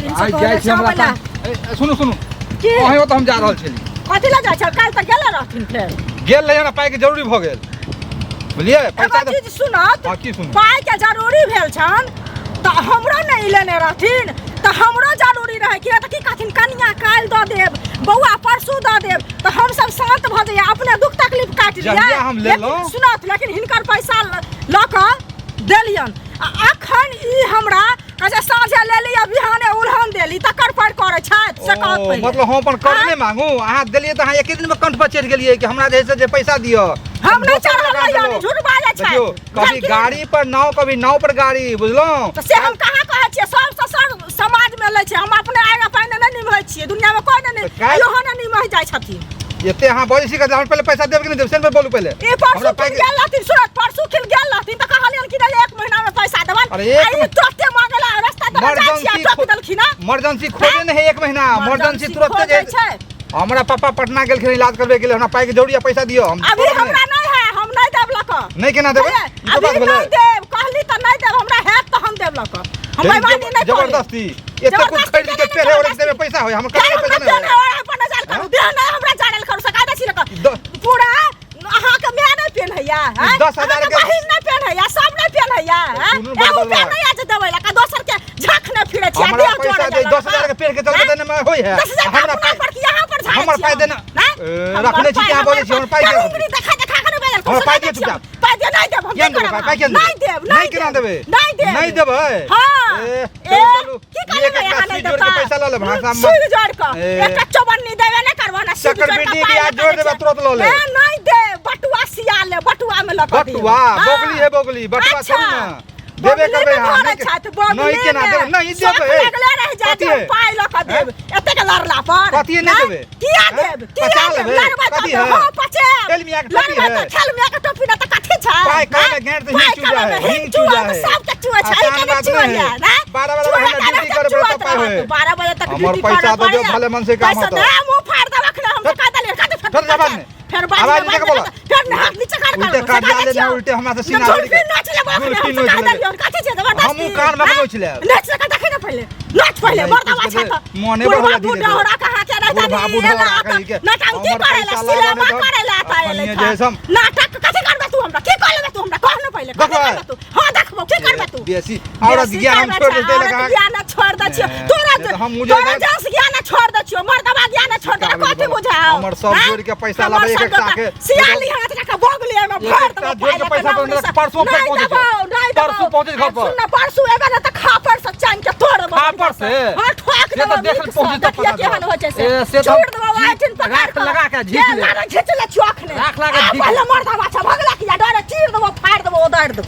दिन से कहले छबला सुनु सुनु की ओहे तो हम जा रहल छली कथि ला जाय छ काल तक गेल रहथिन फेर गेल रहे ना पाई के जरूरी भ गेल बुझलिए पैसा एगो चीज सुनत हां की सुनु पाई के जरूरी भेल छन त हमरो नहीं लेने रहथिन त हमरो जरूरी रहे कि त की कहथिन कनिया काल द देब बौआ परसू द देब त हम सब शांत भ जाय अपने दुख तकलीफ काट लिया जहिया हम ले लो सुनत लेकिन हिनकर पैसा ल क देलियन अखन ई हमरा कजे साँझे ले लिया बिहाने उल्हन देली तकर पर करे छत से कहत पहिले मतलब हम अपन कर नहीं मांगू अहाँ देलिए त अहाँ एक दिन में कंठ पर चढ़ गेलिए कि हमरा जैसे जे पैसा दियो हम नहीं चढ़ल यानी झूठ बाजे छै कभी गाड़ी पर नाव कभी नाव पर गाड़ी बुझलो त से हम कहां कहै छियै सब समाज में ले छै हम अपने आगा पाइन नहीं निभै छियै दुनिया में कोई नहीं लोहन नहीं निभै जाय छथिन एते हां बोली सी के हम पहले पैसा देब कि नहीं देब से बोलू पहले ए परसू गेल रहथिन सुरत परसू खिल गेल रहथिन त कहलियन कि नहीं 1 महीना में पैसा देबन आई तुरते मांगला रास्ता दे जाय छियै ठोक देलखिन इमरजेंसी खोजे नहीं 1 महीना इमरजेंसी तुरंत जे हमरा पापा पटना गेल खिन इलाज करबे गेल हमरा पाई के जरूरी पैसा दियो हम अभी हमरा नहीं है हम नहीं देब लक नहीं केना देबे ई तो बात अभी नहीं देब कहली त नहीं देब हमरा है त हम देब लक हम बेईमानी नहीं जबरदस्ती एते कुछ खरीद के पेरे और देबे पैसा होय हम कहां पैसा नहीं अपन नजर करू दे नहीं हमरा जानल करू सका दै छी लक पूरा अहाँ के मैं नहीं पेन हैया 10,000 के बहिन नहीं पेन हैया सब नहीं पेन हैया एगो पेन नहीं आज देबै लक दोसर के झख नहीं फिरे छी हमरा पैसा दे 10,000 के पेड़ के चल के देने में होय है हमरा पर कि यहां पर हमर पाई देना रखने छी क्या बोले छी हमर पाई उंगली देखा देखा के बेल हमर पाई दे चुपचाप पाई दे नहीं देब हम पाई के नहीं देब नहीं केना देबे नहीं देबै हां ए की करबे यहां नहीं देब पैसा ल ले भाषा में सुई जोड़ के एक चौबन्नी देबे नहीं करबो ना सुई जोड़ के के आज जोड़ देबे तुरंत ल ले नहीं दे बटुआ सिया ले बटुआ में लगा दे बटुआ बोगली है बोगली बटुआ छोड़ ना देबे करबे हम नहीं केना देबे नहीं देबे लगले रह जाते पाई लगा देब एते के लड़ला पर कथि नहीं देबे किया देब किया देब कथि है हां पचे खेल मिया के टोपी है खेल मिया के टोपी ना त कथि छै पाई काहे गेट से हिंच चुजा है हिंच चुजा है सब के चुआ छै के चुआ है ना 12 बजे हम ड्यूटी करबे त पाई है 12 बजे तक हमर पैसा तो जो भले मन से काम होता है मुंह फाड़ दे रखना हम का दले का फिर जबान में फिर आवाज नहीं बोला फिर हाथ नीचे काट उल्टे काट ले ना उल्टे हमरा से सीना फिर नाच ले बाप कथि छै जबरदस्त हम कान में नोच ले नाच का देखे ना पहले नाच पहले मर्दवा छै त मोने बढ़िया दी बुढ़ा होरा कहां के रहता नहीं नाटक करे ला सिनेमा करे ला पाए नाटक कथि करबे तू हमरा की कर लेबे तू हमरा कह ना पहले कथि तू हां देखबो की करबे तू बेसी औरत ज्ञान हम छोड़ दे लगा ज्ञान छोड़ द छियो तोरा जस ज्ञान छोड़ द छियो मर्दवा ज्ञान छोड़ दे कथि बुझा हमर सब जोड़ के पैसा लाबे एक टाके सियाली हाथ का बोगली में भर दबो जोड़ के पैसा तो परसों पे पहुंचे घर पर सुन परसों एबे त खापर से चान के तोड़ दबो खापर से हां ठोक दबो देख पहुंचे त देखिए केहन हो छै से छोड़ दबो आइटिन पकड़ लगा के झीक ले खींच ले चौक ने राख लगा पहले मर्दवा छ भगला कि डरे चीर दबो फाड़ दबो उधर